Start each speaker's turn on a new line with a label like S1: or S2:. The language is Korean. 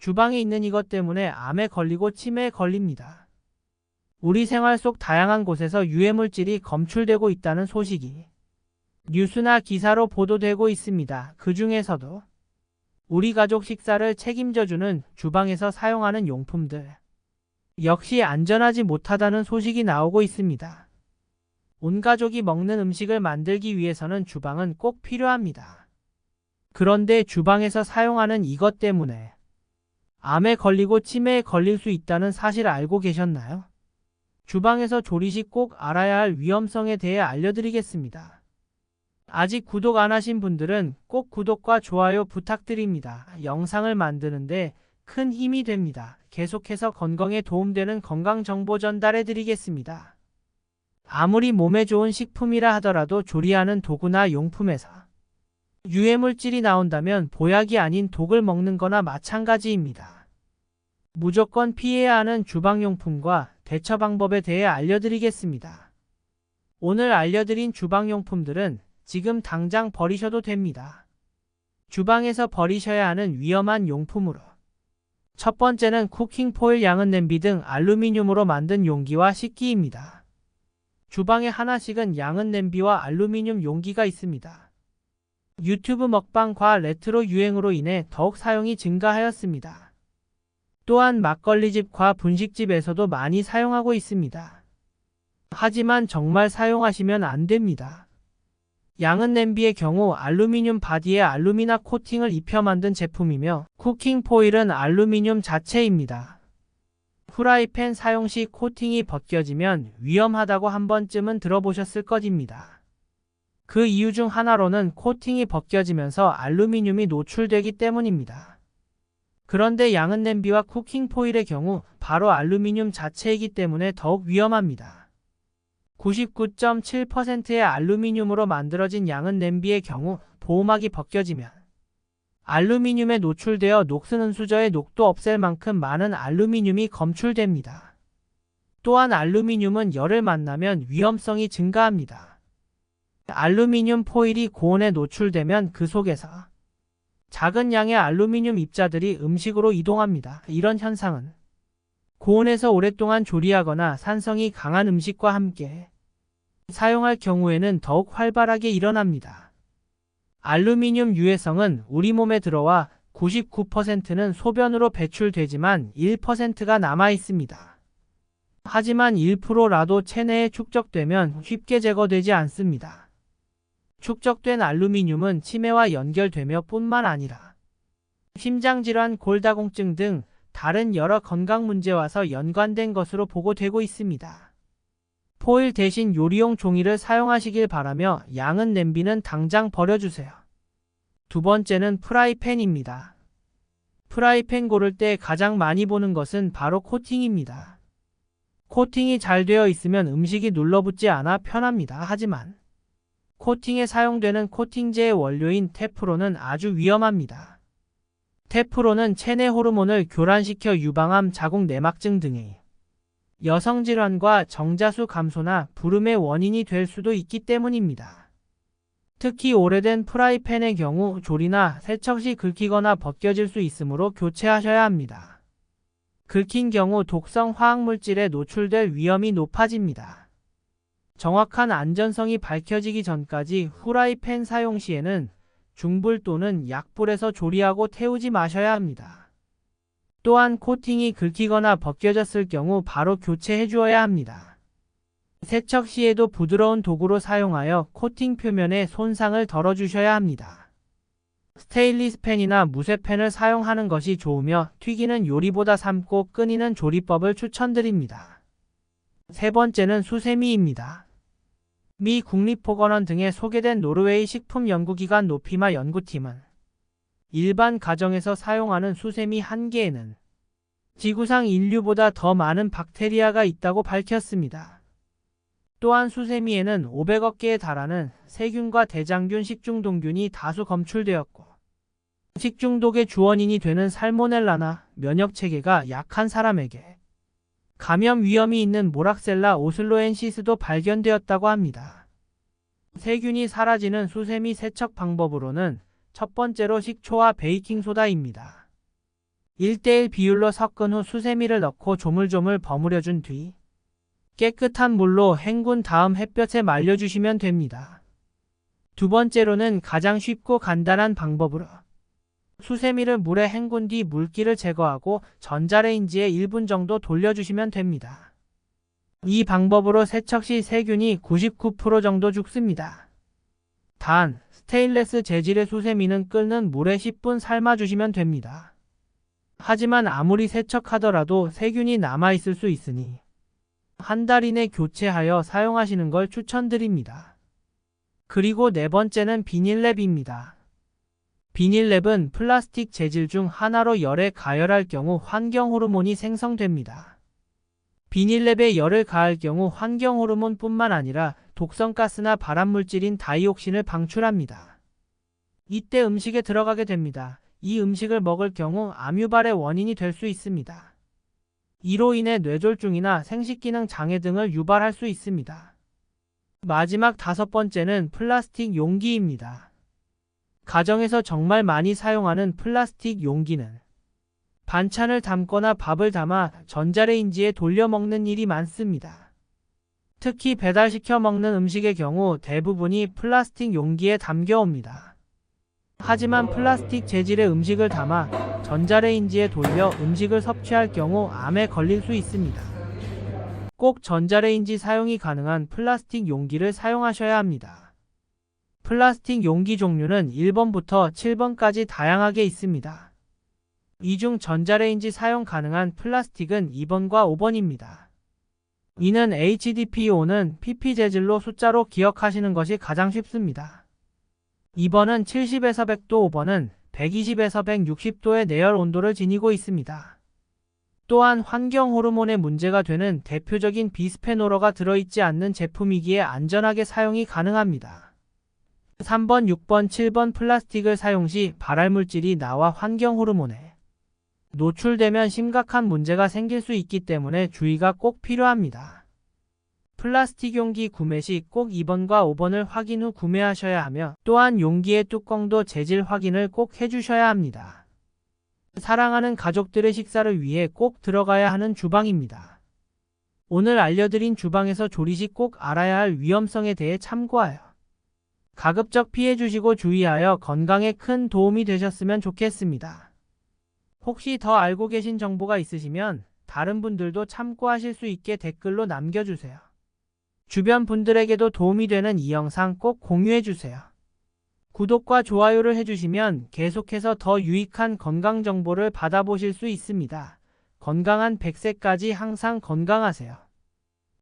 S1: 주방에 있는 이것 때문에 암에 걸리고 치매에 걸립니다. 우리 생활 속 다양한 곳에서 유해물질이 검출되고 있다는 소식이 뉴스나 기사로 보도되고 있습니다. 그 중에서도 우리 가족 식사를 책임져주는 주방에서 사용하는 용품들 역시 안전하지 못하다는 소식이 나오고 있습니다. 온 가족이 먹는 음식을 만들기 위해서는 주방은 꼭 필요합니다. 그런데 주방에서 사용하는 이것 때문에 암에 걸리고 치매에 걸릴 수 있다는 사실 알고 계셨나요? 주방에서 조리 시 꼭 알아야 할 위험성에 대해 알려드리겠습니다. 아직 구독 안 하신 분들은 꼭 구독과 좋아요 부탁드립니다. 영상을 만드는데 큰 힘이 됩니다. 계속해서 건강에 도움되는 건강 정보 전달해 드리겠습니다. 아무리 몸에 좋은 식품이라 하더라도 조리하는 도구나 용품에서 유해물질이 나온다면 보약이 아닌 독을 먹는 거나 마찬가지입니다. 무조건 피해야 하는 주방용품과 대처 방법에 대해 알려드리겠습니다. 오늘 알려드린 주방용품들은 지금 당장 버리셔도 됩니다. 주방에서 버리셔야 하는 위험한 용품으로 첫 번째는 쿠킹포일, 양은 냄비 등 알루미늄으로 만든 용기와 식기입니다. 주방에 하나씩은 양은 냄비와 알루미늄 용기가 있습니다. 유튜브 먹방과 레트로 유행으로 인해 더욱 사용이 증가하였습니다. 또한 막걸리집과 분식집에서도 많이 사용하고 있습니다. 하지만 정말 사용하시면 안 됩니다. 양은 냄비의 경우 알루미늄 바디에 알루미나 코팅을 입혀 만든 제품이며 쿠킹 포일은 알루미늄 자체입니다. 후라이팬 사용 시 코팅이 벗겨지면 위험하다고 한 번쯤은 들어보셨을 것입니다. 그 이유 중 하나로는 코팅이 벗겨지면서 알루미늄이 노출되기 때문입니다. 그런데 양은 냄비와 쿠킹 포일의 경우 바로 알루미늄 자체이기 때문에 더욱 위험합니다. 99.7%의 알루미늄으로 만들어진 양은 냄비의 경우 보호막이 벗겨지면 알루미늄에 노출되어 녹슨 은수저의 녹도 없앨 만큼 많은 알루미늄이 검출됩니다. 또한 알루미늄은 열을 만나면 위험성이 증가합니다. 알루미늄 포일이 고온에 노출되면 그 속에서 작은 양의 알루미늄 입자들이 음식으로 이동합니다. 이런 현상은 고온에서 오랫동안 조리하거나 산성이 강한 음식과 함께 사용할 경우에는 더욱 활발하게 일어납니다. 알루미늄 유해성은 우리 몸에 들어와 99%는 소변으로 배출되지만 1%가 남아 있습니다. 하지만 1%라도 체내에 축적되면 쉽게 제거되지 않습니다. 축적된 알루미늄은 치매와 연결되며 뿐만 아니라 심장질환, 골다공증 등 다른 여러 건강 문제와서 연관된 것으로 보고되고 있습니다. 포일 대신 요리용 종이를 사용하시길 바라며 양은 냄비는 당장 버려주세요. 두 번째는 프라이팬입니다. 프라이팬 고를 때 가장 많이 보는 것은 바로 코팅입니다. 코팅이 잘 되어 있으면 음식이 눌러붙지 않아 편합니다. 하지만 코팅에 사용되는 코팅제의 원료인 테프론은 아주 위험합니다. 테프론은 체내 호르몬을 교란시켜 유방암, 자궁 내막증 등의 여성질환과 정자수 감소나 불음의 원인이 될 수도 있기 때문입니다. 특히 오래된 프라이팬의 경우 조리나 세척 시 긁히거나 벗겨질 수 있으므로 교체하셔야 합니다. 긁힌 경우 독성 화학물질에 노출될 위험이 높아집니다. 정확한 안전성이 밝혀지기 전까지 후라이팬 사용 시에는 중불 또는 약불에서 조리하고 태우지 마셔야 합니다. 또한 코팅이 긁히거나 벗겨졌을 경우 바로 교체해 주어야 합니다. 세척 시에도 부드러운 도구로 사용하여 코팅 표면의 손상을 덜어주셔야 합니다. 스테인리스 팬이나 무쇠팬을 사용하는 것이 좋으며 튀기는 요리보다 삶고 끓이는 조리법을 추천드립니다. 세 번째는 수세미입니다. 미 국립보건원 등에 소개된 노르웨이 식품연구기관 노피마 연구팀은 일반 가정에서 사용하는 수세미 한 개에는 지구상 인류보다 더 많은 박테리아가 있다고 밝혔습니다. 또한 수세미에는 500억 개에 달하는 세균과 대장균, 식중독균이 다수 검출되었고 식중독의 주원인이 되는 살모넬라나 면역체계가 약한 사람에게 감염 위험이 있는 모락셀라 오슬로엔시스도 발견되었다고 합니다. 세균이 사라지는 수세미 세척 방법으로는 첫 번째로 식초와 베이킹소다입니다. 1대1 비율로 섞은 후 수세미를 넣고 조물조물 버무려준 뒤 깨끗한 물로 헹군 다음 햇볕에 말려주시면 됩니다. 두 번째로는 가장 쉽고 간단한 방법으로 수세미를 물에 헹군 뒤 물기를 제거하고 전자레인지에 1분 정도 돌려주시면 됩니다. 이 방법으로 세척 시 세균이 99% 정도 죽습니다. 단, 스테인레스 재질의 수세미는 끓는 물에 10분 삶아주시면 됩니다. 하지만 아무리 세척하더라도 세균이 남아있을 수 있으니 한 달 이내 교체하여 사용하시는 걸 추천드립니다. 그리고 네 번째는 비닐랩입니다. 비닐랩은 플라스틱 재질 중 하나로 열에 가열할 경우 환경 호르몬이 생성됩니다. 비닐랩에 열을 가할 경우 환경 호르몬뿐만 아니라 독성가스나 발암물질인 다이옥신을 방출합니다. 이때 음식에 들어가게 됩니다. 이 음식을 먹을 경우 암 유발의 원인이 될 수 있습니다. 이로 인해 뇌졸중이나 생식기능 장애 등을 유발할 수 있습니다. 마지막 다섯 번째는 플라스틱 용기입니다. 가정에서 정말 많이 사용하는 플라스틱 용기는 반찬을 담거나 밥을 담아 전자레인지에 돌려 먹는 일이 많습니다. 특히 배달시켜 먹는 음식의 경우 대부분이 플라스틱 용기에 담겨옵니다. 하지만 플라스틱 재질의 음식을 담아 전자레인지에 돌려 음식을 섭취할 경우 암에 걸릴 수 있습니다. 꼭 전자레인지 사용이 가능한 플라스틱 용기를 사용하셔야 합니다. 플라스틱 용기 종류는 1번부터 7번까지 다양하게 있습니다. 이 중 전자레인지 사용 가능한 플라스틱은 2번과 5번입니다. 이는 HDPE는 PP 재질로 숫자로 기억하시는 것이 가장 쉽습니다. 2번은 70에서 100도, 5번은 120에서 160도의 내열 온도를 지니고 있습니다. 또한 환경 호르몬에 문제가 되는 대표적인 비스페놀어가 들어있지 않는 제품이기에 안전하게 사용이 가능합니다. 3번, 6번, 7번 플라스틱을 사용 시 발암물질이 나와 환경 호르몬에 노출되면 심각한 문제가 생길 수 있기 때문에 주의가 꼭 필요합니다. 플라스틱 용기 구매 시 꼭 2번과 5번을 확인 후 구매하셔야 하며 또한 용기의 뚜껑도 재질 확인을 꼭 해주셔야 합니다. 사랑하는 가족들의 식사를 위해 꼭 들어가야 하는 주방입니다. 오늘 알려드린 주방에서 조리 시 꼭 알아야 할 위험성에 대해 참고하여 가급적 피해주시고 주의하여 건강에 큰 도움이 되셨으면 좋겠습니다. 혹시 더 알고 계신 정보가 있으시면 다른 분들도 참고하실 수 있게 댓글로 남겨주세요. 주변 분들에게도 도움이 되는 이 영상 꼭 공유해주세요. 구독과 좋아요를 해주시면 계속해서 더 유익한 건강 정보를 받아보실 수 있습니다. 건강한 100세까지 항상 건강하세요.